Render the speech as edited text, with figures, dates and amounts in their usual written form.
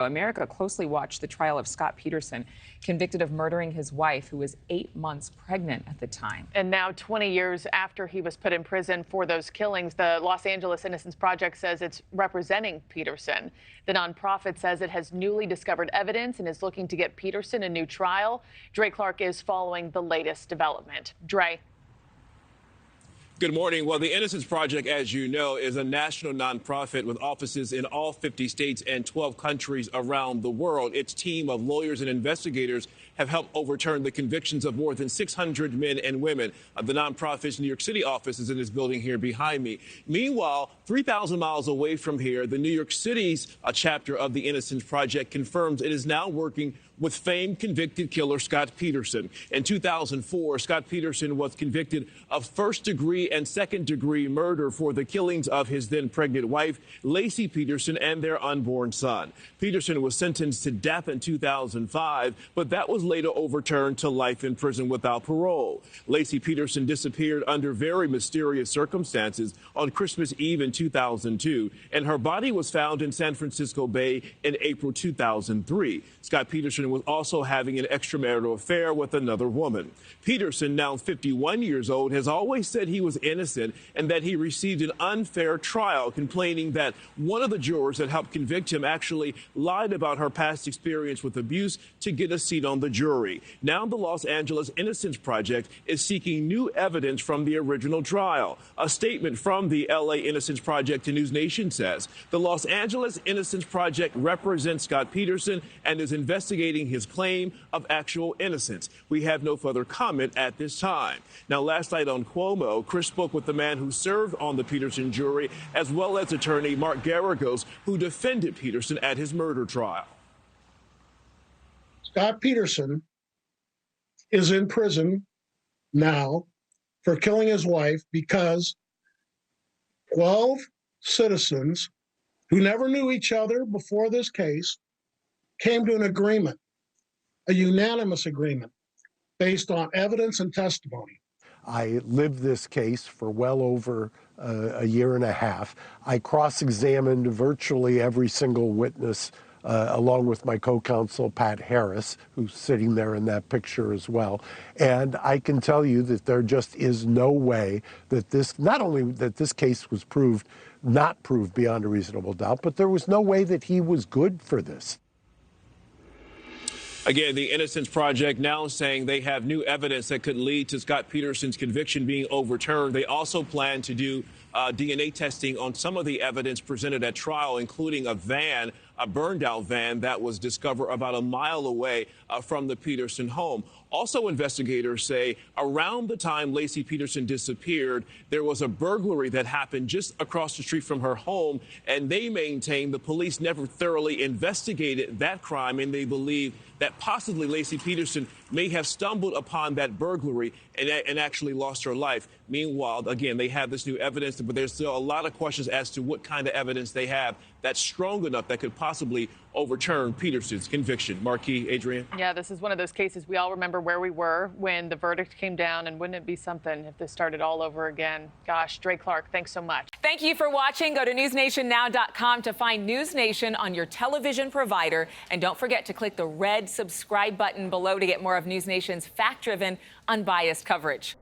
America closely watched the trial of Scott Peterson, convicted of murdering his wife, who was 8 months pregnant at the time. And now, 20 years after he was put in prison for those killings, the Los Angeles Innocence Project says it's representing Peterson. The nonprofit says it has newly discovered evidence and is looking to get Peterson a new trial. Dre Clark is following the latest development. Dre. Good morning. Well, the Innocence Project, as you know, is a national nonprofit with offices in all 50 states and 12 countries around the world. Its team of lawyers and investigators have helped overturn the convictions of more than 600 men and women. The nonprofit's New York City office is in this building here behind me. Meanwhile, 3,000 miles away from here, the New York City's chapter of the Innocence Project confirms it is now working with famed convicted killer Scott Peterson. In 2004, Scott Peterson was convicted of first-degree and second-degree murder for the killings of his then-pregnant wife, Laci Peterson, and their unborn son. Peterson was sentenced to death in 2005, but that was later overturned to life in prison without parole. Laci Peterson disappeared under very mysterious circumstances on Christmas Eve in 2002, and her body was found in San Francisco Bay in April 2003. Scott Peterson was also having an extramarital affair with another woman. Peterson, now 51 years old, has always said he was innocent and that he received an unfair trial, complaining that one of the jurors that helped convict him actually lied about her past experience with abuse to get a seat on the jury. Now the Los Angeles Innocence Project is seeking new evidence from the original trial. A statement from the LA Innocence Project to NewsNation says the Los Angeles Innocence Project represents Scott Peterson and is investigating his claim of actual innocence. We have no further comment at this time. Now, last night on Cuomo, Chris spoke with the man who served on the Peterson jury, as well as attorney Mark Garagos, who defended Peterson at his murder trial. Scott Peterson is in prison now for killing his wife because 12 citizens who never knew each other before this case came to an agreement, a unanimous agreement, based on evidence and testimony. I lived this case for well over a year and a half. I cross-examined virtually every single witness, along with my co-counsel, Pat Harris, who's sitting there in that picture as well. And I can tell you that there just is no way that not only that this case was not proved beyond a reasonable doubt, but there was no way that he was good for this. Again, the Innocence Project now saying they have new evidence that could lead to Scott Peterson's conviction being overturned. They also plan to do DNA testing on some of the evidence presented at trial, including a burned out van that was discovered about a mile away from the Peterson home. Also, investigators say around the time Laci Peterson disappeared, there was a burglary that happened just across the street from her home, and they maintain the police never thoroughly investigated that crime, and they believe that possibly Laci Peterson may have stumbled upon that burglary and actually lost her life. Meanwhile, again, they have this new evidence, but there's still a lot of questions as to what kind of evidence they have that's strong enough that could possibly overturn Peterson's conviction. Markie, Adrienne? Yeah, this is one of those cases we all remember where we were when the verdict came down, and wouldn't it be something if this started all over again? Gosh, Dre Clark, thanks so much. Thank you for watching. Go to newsnationnow.com to find NewsNation on your television provider. And don't forget to click the red subscribe button below to get more of NewsNation's fact-driven, unbiased coverage.